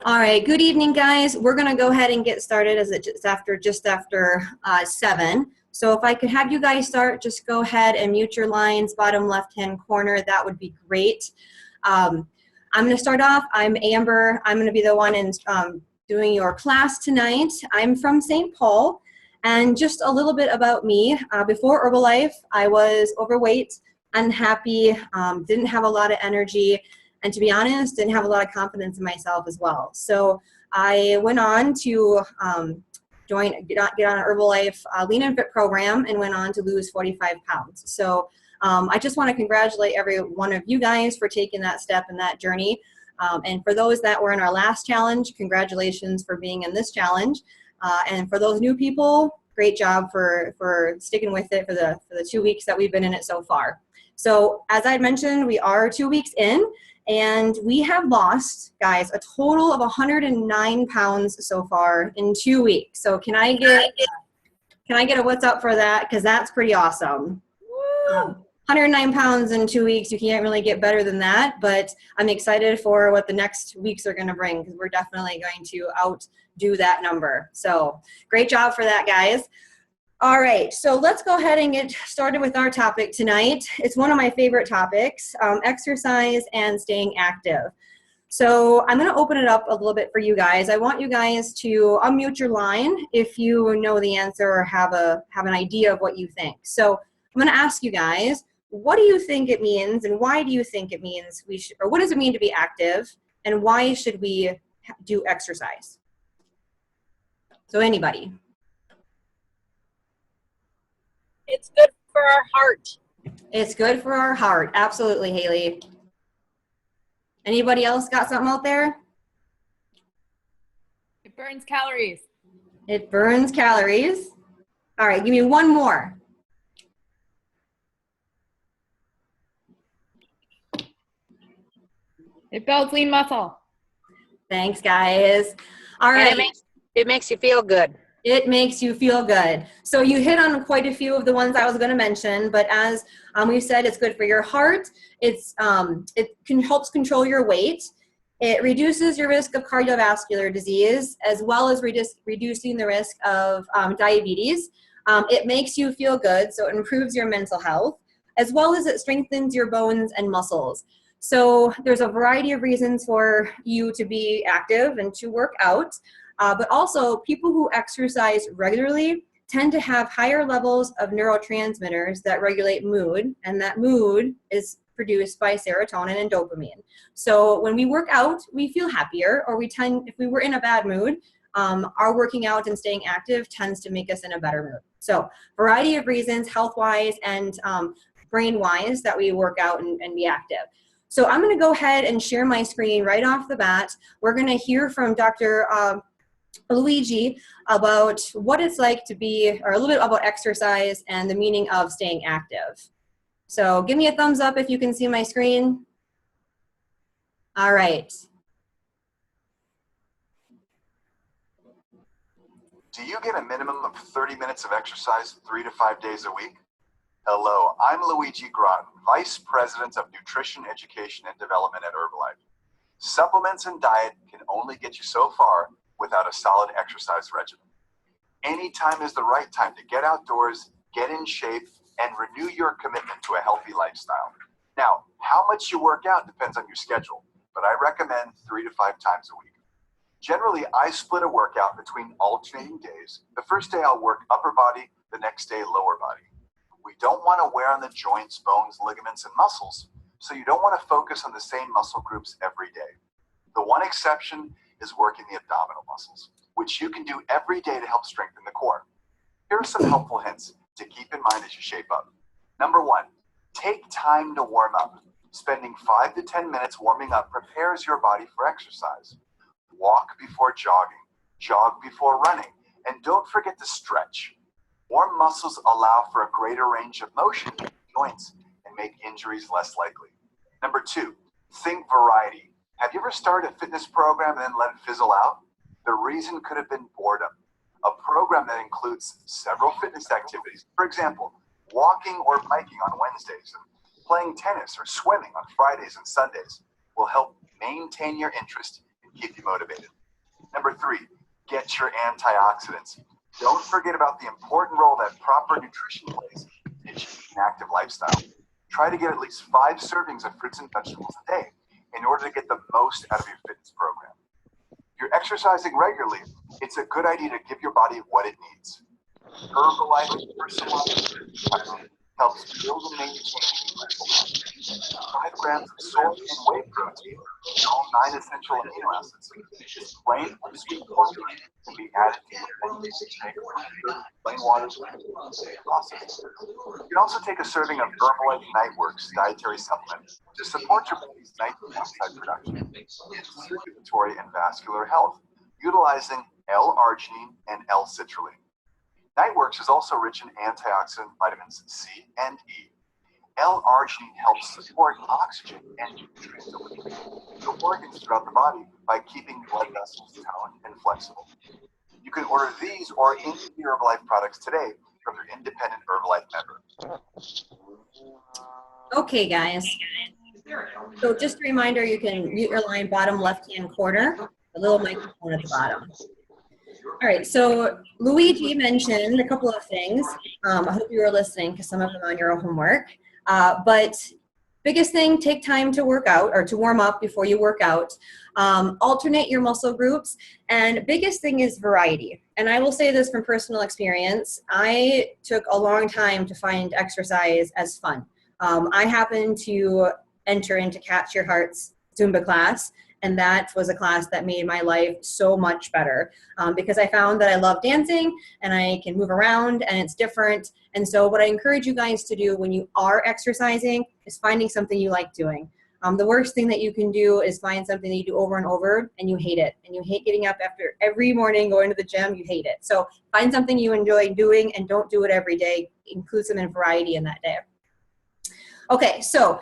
All right, good evening, guys. We're going to go ahead and get started as it's just after 7. So if I could have you guys start, just go ahead and mute your lines, bottom left-hand corner. That would be great. I'm going to start off. I'm Amber. I'm going to be the one in doing your class tonight. I'm from St. Paul. And just a little bit about me. Before Herbalife, I was overweight, unhappy, didn't have a lot of energy, and to be honest, didn't have a lot of confidence in myself as well. So I went on to get on an Herbalife Lean and Fit program and went on to lose 45 pounds. So I just want to congratulate every one of you guys for taking that step and that journey. And for those that were in our last challenge, congratulations for being in this challenge. And for those new people, great job for sticking with it for the 2 weeks that we've been in it so far. So as I mentioned, we are 2 weeks in, and we have lost, guys, a total of 109 pounds so far in 2 weeks. So can I get a what's up for that? Because that's pretty awesome. 109 pounds in 2 weeks, you can't really get better than that, but I'm excited for what the next weeks are going to bring, because we're definitely going to outdo that number. So great job for that, guys. All right, so let's go ahead and get started with our topic tonight. It's one of my favorite topics, exercise and staying active. So I'm going to open it up a little bit for you guys. I want you guys to unmute your line if you know the answer or have an idea of what you think. So I'm going to ask you guys, what do you think it means, and why do you think it means or what does it mean to be active, and why should we do exercise? So anybody? It's good for our heart. It's good for our heart. Absolutely, Haley. Anybody else got something out there? It burns calories. It burns calories. All right, give me one more. It builds lean muscle. Thanks, guys. All right. And it makes you feel good. It makes you feel good. So you hit on quite a few of the ones I was going to mention, but as we said, it's good for your heart. It helps control your weight. It reduces your risk of cardiovascular disease, as well as reducing the risk of diabetes. It makes you feel good, so it improves your mental health, as well as it strengthens your bones and muscles. So there's a variety of reasons for you to be active and to work out. But also, people who exercise regularly tend to have higher levels of neurotransmitters that regulate mood, and that mood is produced by serotonin and dopamine. So when we work out, we feel happier, or if we were in a bad mood, our working out and staying active tends to make us in a better mood. So variety of reasons, health-wise and brain-wise, that we work out and be active. So I'm going to go ahead and share my screen right off the bat. We're going to hear from Dr. Luigi about what it's like to be, or a little bit about exercise and the meaning of staying active. So give me a thumbs up if you can see my screen. All right. Do you get a minimum of 30 minutes of exercise 3 to 5 days a week? Hello, I'm Luigi Groton, Vice President of Nutrition, Education, and Development at Herbalife. Supplements and diet can only get you so far without a solid exercise regimen. Any time is the right time to get outdoors, get in shape, and renew your commitment to a healthy lifestyle. Now, how much you work out depends on your schedule, but I recommend 3 to 5 times a week. Generally, I split a workout between alternating days. The first day I'll work upper body, the next day lower body. We don't want to wear on the joints, bones, ligaments, and muscles, so you don't want to focus on the same muscle groups every day. The one exception is working the abdominal muscles, which you can do every day to help strengthen the core. Here are some helpful hints to keep in mind as you shape up. Number 1, take time to warm up. Spending 5 to 10 minutes warming up prepares your body for exercise. Walk before jogging, jog before running, and don't forget to stretch. Warm muscles allow for a greater range of motion in joints and make injuries less likely. Number 2, think variety. Have you ever started a fitness program and then let it fizzle out? The reason could have been boredom. A program that includes several fitness activities, for example, walking or biking on Wednesdays and playing tennis or swimming on Fridays and Sundays, will help maintain your interest and keep you motivated. Number 3, get your antioxidants. Don't forget about the important role that proper nutrition plays in achieving an active lifestyle. Try to get at least 5 servings of fruits and vegetables a day in order to get the most out of your fitness program. If you're exercising regularly, it's a good idea to give your body what it needs. Herbalife personalized helps build and maintain level. 5 grams of soy and whey protein and all 9 essential amino acids. This plain unsweet formula can be added to your intake of plain water process. You can also take a serving of Herbalife Nightworks dietary supplement to support your body's nitrogen oxide production and circulatory and vascular health, utilizing L-arginine and L-citrulline. Nightworks is also rich in antioxidant vitamins C and E. L-arginine helps support oxygen and nutrient delivery to organs throughout the body by keeping blood vessels toned and flexible. You can order these or any of the Herbalife products today from your independent Herbalife member. Okay, guys. So just a reminder, you can mute your line bottom left-hand corner, the little microphone at the bottom. All right, so Luigi mentioned a couple of things. I hope you were listening because some of them are on your homework. But biggest thing, take time to work out or to warm up before you work out. Alternate your muscle groups. And biggest thing is variety. And I will say this from personal experience. I took a long time to find exercise as fun. I happened to enter into Catch Your Heart's Zumba class. And that was a class that made my life so much better because I found that I love dancing and I can move around and it's different. And so what I encourage you guys to do when you are exercising is finding something you like doing. The worst thing that you can do is find something that you do over and over and you hate it. And you hate getting up after every morning going to the gym, you hate it. So find something you enjoy doing and don't do it every day. Include some variety in that day. Okay, so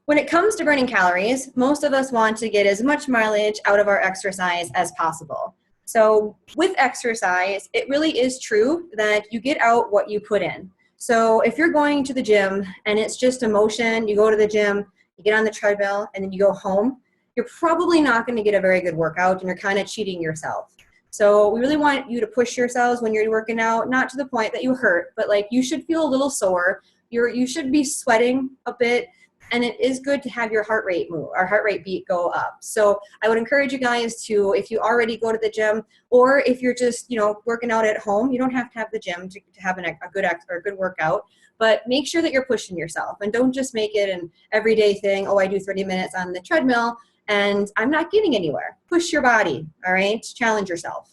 when it comes to burning calories, most of us want to get as much mileage out of our exercise as possible. So with exercise, it really is true that you get out what you put in. So if you're going to the gym and it's just a motion, you go to the gym, you get on the treadmill, and then you go home, you're probably not going to get a very good workout and you're kind of cheating yourself. So we really want you to push yourselves when you're working out, not to the point that you hurt, but like you should feel a little sore. You should be sweating a bit. And it is good to have your heart rate move, our heart rate beat go up. So I would encourage you guys to, if you already go to the gym, or if you're just, working out at home, you don't have to have the gym to have a good workout, but make sure that you're pushing yourself and don't just make it an everyday thing. Oh, I do 30 minutes on the treadmill and I'm not getting anywhere. Push your body, all right? Challenge yourself.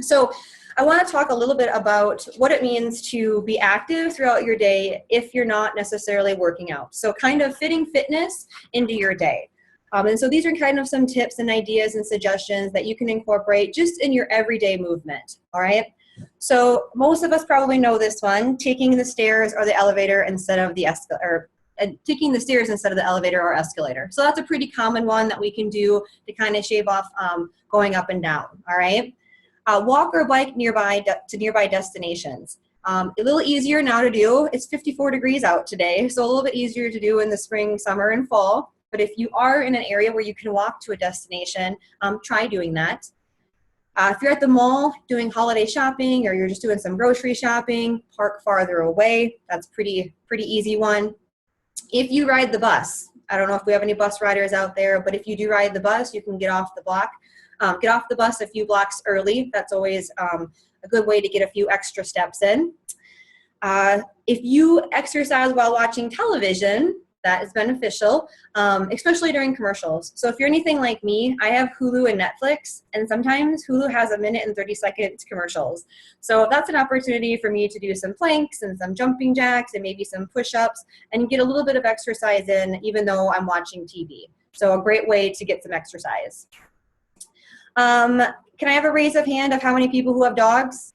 So I want to talk a little bit about what it means to be active throughout your day if you're not necessarily working out. So kind of fitting fitness into your day. And so these are kind of some tips and ideas and suggestions that you can incorporate just in your everyday movement, all right? So most of us probably know this one, taking the stairs or the elevator instead of the escalator, taking the stairs instead of the elevator or escalator. So that's a pretty common one that we can do to kind of shave off going up and down, all right? Walk or bike to nearby destinations. A little easier now to do. It's 54 degrees out today, so a little bit easier to do in the spring, summer, and fall. But if you are in an area where you can walk to a destination, try doing that. If you're at the mall doing holiday shopping or you're just doing some grocery shopping, park farther away. That's pretty easy one. If you ride the bus, I don't know if we have any bus riders out there, but if you do ride the bus, you can get off the bus a few blocks early. That's always a good way to get a few extra steps in. If you exercise while watching television, that is beneficial, especially during commercials. So if you're anything like me, I have Hulu and Netflix, and sometimes Hulu has a 1 and 30 second commercials. So that's an opportunity for me to do some planks and some jumping jacks and maybe some push-ups and get a little bit of exercise in even though I'm watching TV. So a great way to get some exercise. Can I have a raise of hand of how many people who have dogs?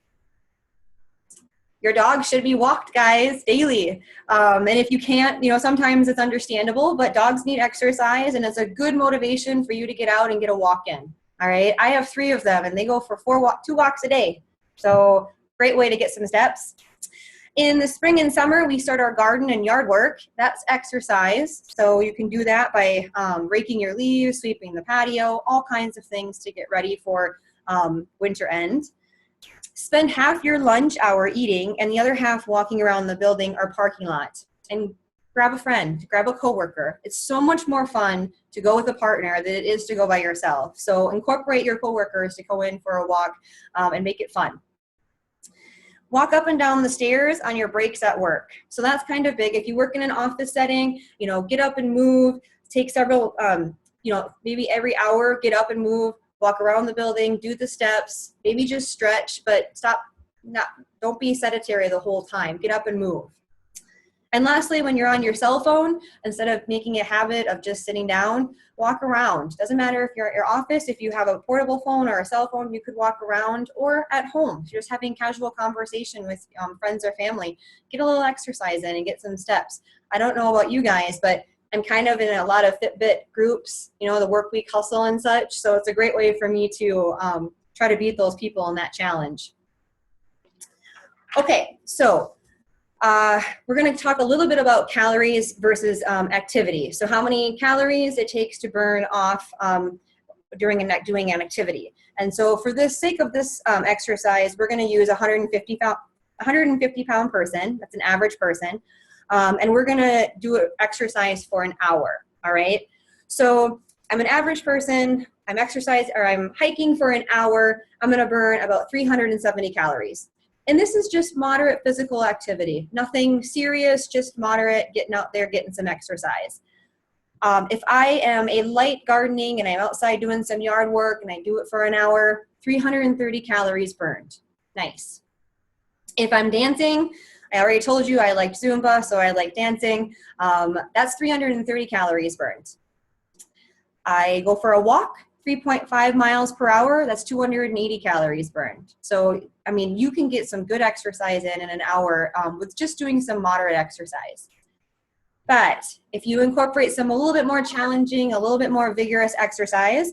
Your dog should be walked, guys, daily. And if you can't, sometimes it's understandable, but dogs need exercise and it's a good motivation for you to get out and get a walk in. All right. I have 3 of them and they go for 2 walks a day. So great way to get some steps. In the spring and summer, we start our garden and yard work. That's exercise. So you can do that by raking your leaves, sweeping the patio, all kinds of things to get ready for winter end. Spend half your lunch hour eating and the other half walking around the building or parking lot. And grab a friend, grab a coworker. It's so much more fun to go with a partner than it is to go by yourself. So incorporate your coworkers to go in for a walk and make it fun. Walk up and down the stairs on your breaks at work. So that's kind of big. If you work in an office setting, you know, get up and move, take several, you know, maybe every hour, get up and move, walk around the building, do the steps, maybe just stretch, but don't be sedentary the whole time. Get up and move. And lastly, when you're on your cell phone, instead of making a habit of just sitting down, walk around. Doesn't matter if you're at your office, if you have a portable phone or a cell phone, you could walk around, or at home, if you're just having casual conversation with friends or family. Get a little exercise in and get some steps. I don't know about you guys, but I'm kind of in a lot of Fitbit groups, you know, the work week hustle and such. So it's a great way for me to try to beat those people in that challenge. Okay, so we're going to talk a little bit about calories versus activity. So how many calories it takes to burn off doing an activity. And so for the sake of this exercise, we're going to use a 150 pound person. That's an average person. And we're going to do an exercise for an hour. All right. So I'm an average person. I'm hiking for an hour. I'm going to burn about 370 calories. And this is just moderate physical activity, nothing serious, just moderate, getting out there, getting some exercise. If I am a light gardening and I'm outside doing some yard work and I do it for an hour, 330 calories burned. Nice. If I'm dancing, I already told you I like Zumba, so I like dancing. That's 330 calories burned. I go for a walk, 3.5 miles per hour, that's 280 calories burned. So, I mean, you can get some good exercise in an hour with just doing some moderate exercise. But if you incorporate some a little bit more challenging, a little bit more vigorous exercise,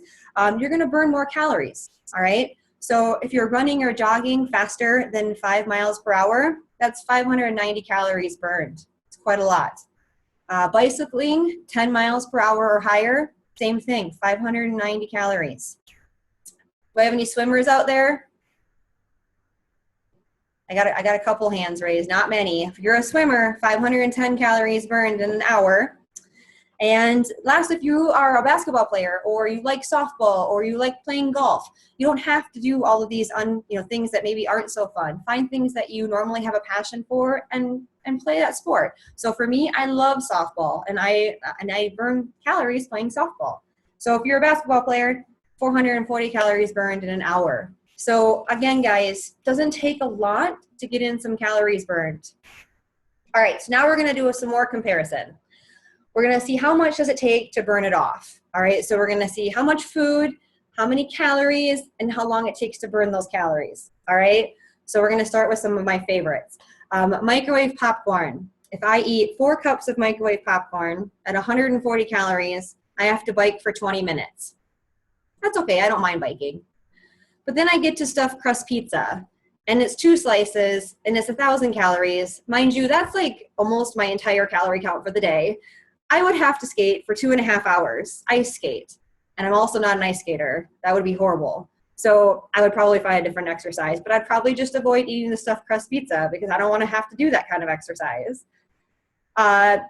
you're gonna burn more calories, all right? So if you're running or jogging faster than 5 miles per hour, that's 590 calories burned. It's quite a lot. Bicycling, 10 miles per hour or higher, same thing, 590 calories. Do I have any swimmers out there? I got a couple hands raised, not many. If you're a swimmer, 510 calories burned in an hour. And last, if you are a basketball player or you like softball or you like playing golf, you don't have to do all of these things that maybe aren't so fun. Find things that you normally have a passion for and play that sport. So for me, I love softball and I burn calories playing softball. So if you're a basketball player, 440 calories burned in an hour. So again, guys, doesn't take a lot to get in some calories burned. All right, so now we're gonna do some more comparison. We're gonna see how much does it take to burn it off. All right, so we're gonna see how much food, how many calories, and how long it takes to burn those calories. All right, so we're gonna start with some of my favorites. Microwave popcorn. If I eat 4 cups of microwave popcorn at 140 calories, I have to bike for 20 minutes. That's okay, I don't mind biking. But then I get to stuffed crust pizza, and it's 2 slices, and it's 1,000 calories. Mind you, that's like almost my entire calorie count for the day. I would have to skate for 2.5 hours, ice skate. And I'm also not an ice skater. That would be horrible. So I would probably find a different exercise, but I'd probably just avoid eating the stuffed crust pizza because I don't want to have to do that kind of exercise.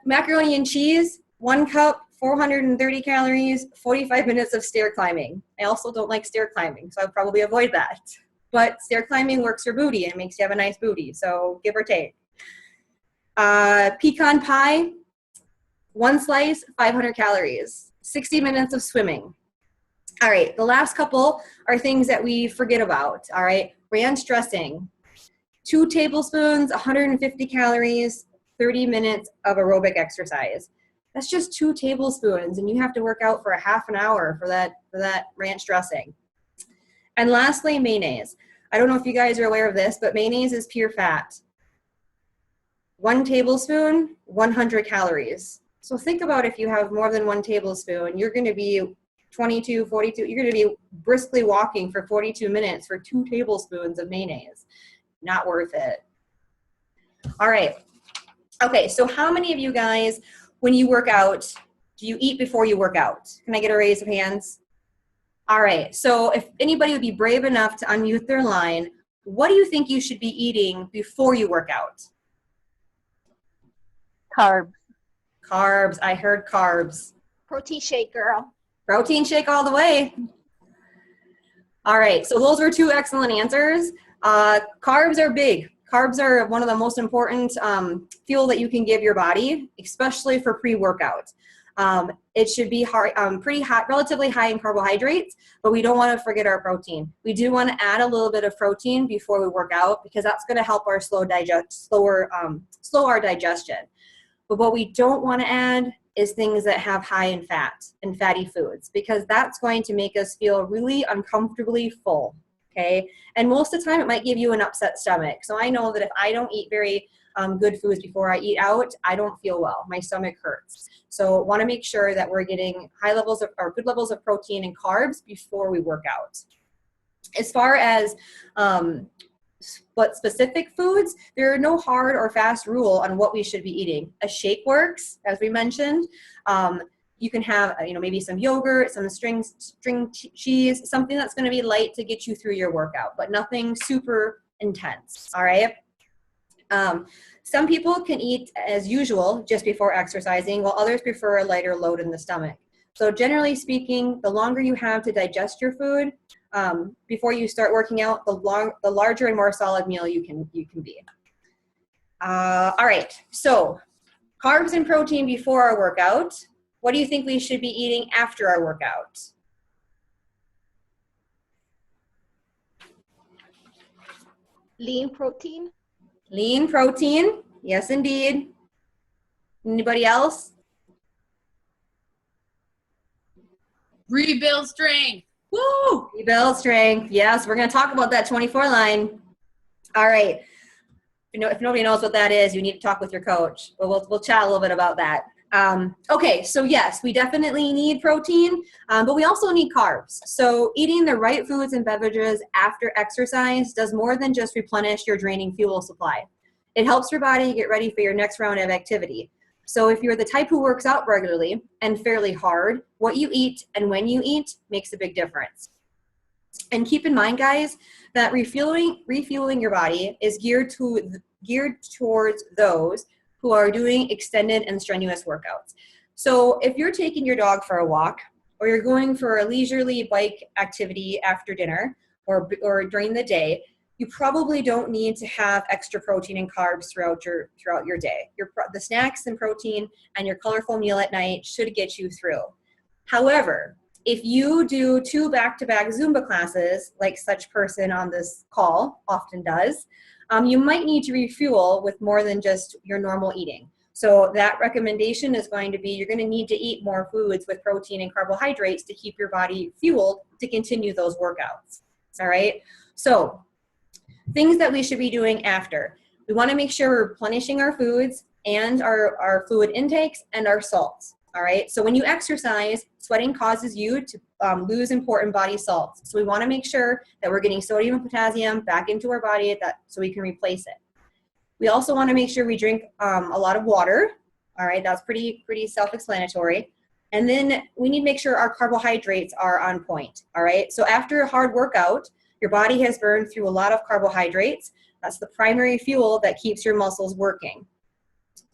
Macaroni and cheese, 1 cup, 430 calories, 45 minutes of stair climbing. I also don't like stair climbing, so I'd probably avoid that. But stair climbing works your booty and makes you have a nice booty, so give or take. Pecan pie, 1 slice, 500 calories, 60 minutes of swimming. All right, the last couple are things that we forget about, all right? Ranch dressing, 2 tablespoons, 150 calories, 30 minutes of aerobic exercise. That's just 2 tablespoons, and you have to work out for a half an hour for that ranch dressing. And lastly, mayonnaise. I don't know if you guys are aware of this, but mayonnaise is pure fat. 1 tablespoon, 100 calories. So think about if you have more than 1 tablespoon, you're gonna be 22, 42, you're gonna be briskly walking for 42 minutes for 2 tablespoons of mayonnaise. Not worth it. All right. Okay, so how many of you guys, when you work out, do you eat before you work out? Can I get a raise of hands? All right, so if anybody would be brave enough to unmute their line, what do you think you should be eating before you work out? Carbs. Carbs, I heard carbs. Protein shake, girl. Protein shake all the way. All right, so those were two excellent answers. Carbs are big. Carbs are one of the most important fuel that you can give your body, especially for pre-workout. It should be pretty high, relatively high in carbohydrates, but we don't want to forget our protein. We do want to add a little bit of protein before we work out because that's going to help our slow our digestion. But what we don't want to add is things that have high in fat and fatty foods because that's going to make us feel really uncomfortably full. Okay, and most of the time it might give you an upset stomach. So I know that if I don't eat very good foods before I eat out, I don't feel well. My stomach hurts. So want to make sure that we're getting high levels of or good levels of protein and carbs before we work out. As far as what specific foods, there are no hard or fast rule on what we should be eating. A shake works, as we mentioned. You can have, maybe some yogurt, some string cheese, something that's going to be light to get you through your workout, but nothing super intense, all right? Some people can eat as usual just before exercising, while others prefer a lighter load in the stomach. So generally speaking, the longer you have to digest your food before you start working out, the larger and more solid meal you can be. All right, so carbs and protein before our workout. What do you think we should be eating after our workout? Lean protein. Lean protein, yes indeed. Anybody else? Rebuild strength. Woo! Rebuild strength, yes, we're gonna talk about that 24 line. All right, if nobody knows what that is, you need to talk with your coach. But we'll chat a little bit about that. Okay, so yes, we definitely need protein, but we also need carbs. So eating the right foods and beverages after exercise does more than just replenish your draining fuel supply. It helps your body get ready for your next round of activity. So if you're the type who works out regularly and fairly hard, what you eat and when you eat makes a big difference. And keep in mind, guys, that refueling your body is geared towards those who are doing extended and strenuous workouts. So if you're taking your dog for a walk, or you're going for a leisurely bike activity after dinner or during the day, you probably don't need to have extra protein and carbs throughout your day. The snacks and protein and your colorful meal at night should get you through. However, if you do 2 back-to-back Zumba classes, like such person on this call often does, you might need to refuel with more than just your normal eating. So that recommendation is going to be you're going to need to eat more foods with protein and carbohydrates to keep your body fueled to continue those workouts. All right. So things that we should be doing after. We want to make sure we're replenishing our foods and our fluid intakes and our salts. All right. So when you exercise, sweating causes you to lose important body salts. So we want to make sure that we're getting sodium and potassium back into our body so we can replace it. We also want to make sure we drink a lot of water. All right. That's pretty self-explanatory. And then we need to make sure our carbohydrates are on point. All right. So after a hard workout, your body has burned through a lot of carbohydrates. That's the primary fuel that keeps your muscles working.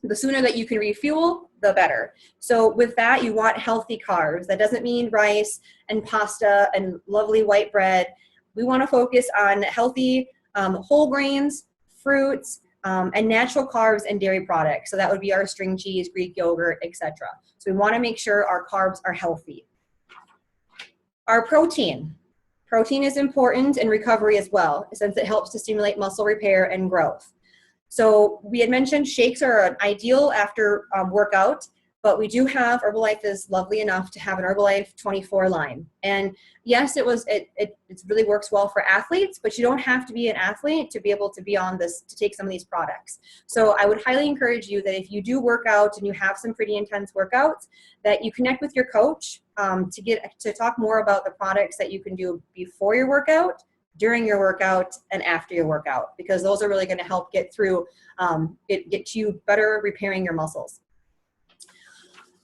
The sooner that you can refuel, the better. So with that, you want healthy carbs. That doesn't mean rice and pasta and lovely white bread. We want to focus on healthy whole grains, fruits, and natural carbs and dairy products. So that would be our string cheese, Greek yogurt, etc. So we want to make sure our carbs are healthy. Our protein. Protein is important in recovery as well, since it helps to stimulate muscle repair and growth. So we had mentioned shakes are an ideal after workout, but we do have, Herbalife is lovely enough to have an Herbalife 24 line. And yes, it really works well for athletes, but you don't have to be an athlete to be able to be on this, to take some of these products. So I would highly encourage you that if you do work out and you have some pretty intense workouts, that you connect with your coach to talk more about the products that you can do before your workout during your workout, and after your workout, because those are really going to help get through, get you better repairing your muscles.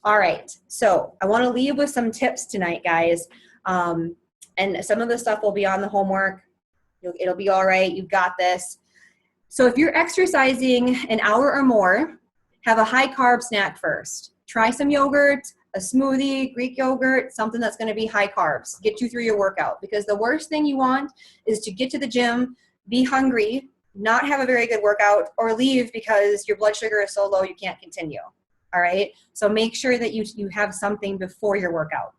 All right, so I want to leave with some tips tonight, guys. And some of the stuff will be on the homework. It'll be all right. You've got this. So if you're exercising an hour or more, have a high carb snack first. Try some yogurt, a smoothie, Greek yogurt, something that's going to be high carbs. Get you through your workout, because the worst thing you want is to get to the gym, be hungry, not have a very good workout, or leave because your blood sugar is so low you can't continue. All right? So make sure that you have something before your workout.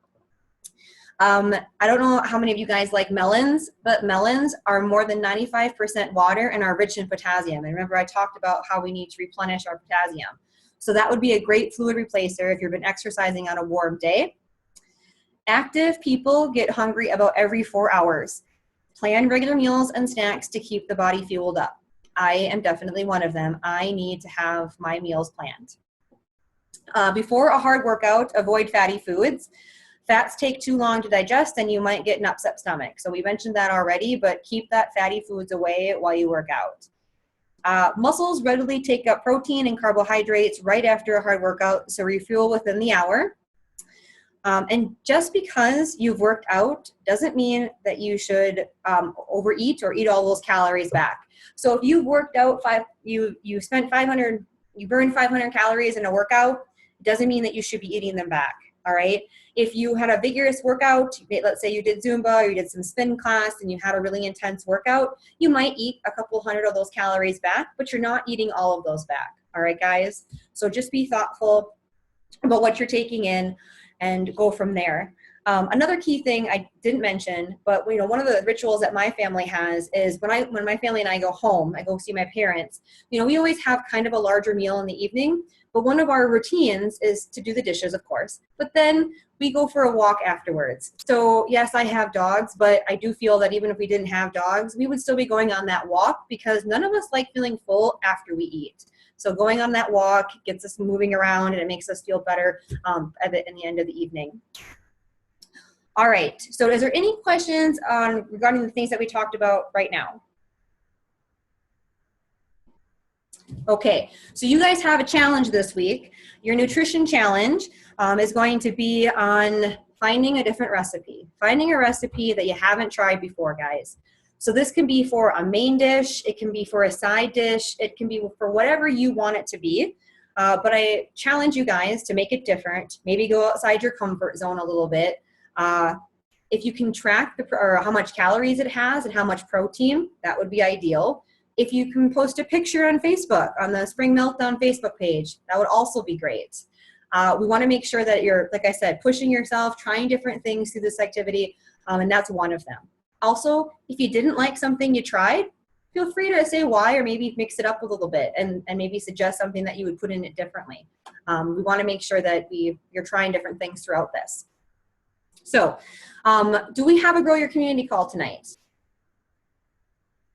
I don't know how many of you guys like melons, but melons are more than 95% water and are rich in potassium. And remember, I talked about how we need to replenish our potassium. So that would be a great fluid replacer if you've been exercising on a warm day. Active people get hungry about every 4 hours. Plan regular meals and snacks to keep the body fueled up. I am definitely one of them. I need to have my meals planned. Before a hard workout, avoid fatty foods. Fats take too long to digest and you might get an upset stomach. So we mentioned that already, but keep that fatty foods away while you work out. Muscles readily take up protein and carbohydrates right after a hard workout, so refuel within the hour. And just because you've worked out doesn't mean that you should overeat or eat all those calories back. So if you've worked out, you burned 500 calories in a workout, it doesn't mean that you should be eating them back. All right. If you had a vigorous workout, let's say you did Zumba or you did some spin class and you had a really intense workout, you might eat a couple hundred of those calories back, but you're not eating all of those back. All right, guys. So just be thoughtful about what you're taking in and go from there. Another key thing I didn't mention, but one of the rituals that my family has is when my family and I go home, I go see my parents, we always have kind of a larger meal in the evening, but one of our routines is to do the dishes, of course, but then we go for a walk afterwards. So yes, I have dogs, but I do feel that even if we didn't have dogs, we would still be going on that walk because none of us like feeling full after we eat. So going on that walk gets us moving around and it makes us feel better in the end of the evening. All right, so is there any questions regarding the things that we talked about right now? Okay, so you guys have a challenge this week. Your nutrition challenge is going to be on finding a different recipe. Finding a recipe that you haven't tried before, guys. So this can be for a main dish, it can be for a side dish, it can be for whatever you want it to be. But I challenge you guys to make it different, maybe go outside your comfort zone a little bit. If you can track how much calories it has and how much protein, that would be ideal. If you can post a picture on Facebook, on the Spring Meltdown Facebook page, that would also be great. We want to make sure that you're, like I said, pushing yourself, trying different things through this activity, and that's one of them. Also, if you didn't like something you tried, feel free to say why or maybe mix it up a little bit and maybe suggest something that you would put in it differently. We want to make sure that you're trying different things throughout this. So, do we have a Grow Your Community call tonight?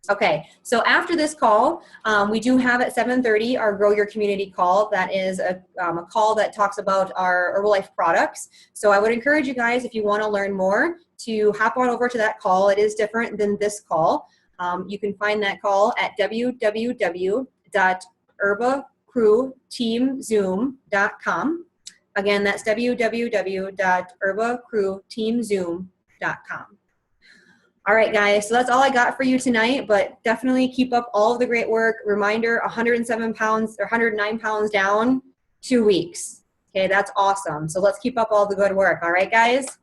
Okay, so after this call, we do have at 7:30 our Grow Your Community call. That is a call that talks about our Herbalife products. So I would encourage you guys, if you want to learn more, to hop on over to that call. It is different than this call. You can find that call at www.herbacrewteamzoom.com. Again, that's www.herbacrewteamzoom.com. All right, guys, so that's all I got for you tonight, but definitely keep up all of the great work. Reminder, 107 pounds or 109 pounds down, 2 weeks. Okay, that's awesome. So let's keep up all the good work. All right, guys?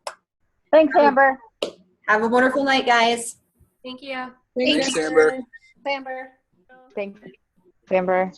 Thanks, Amber. Have a wonderful night, guys. Thank you. Thanks, Amber. Amber. Thanks, Amber.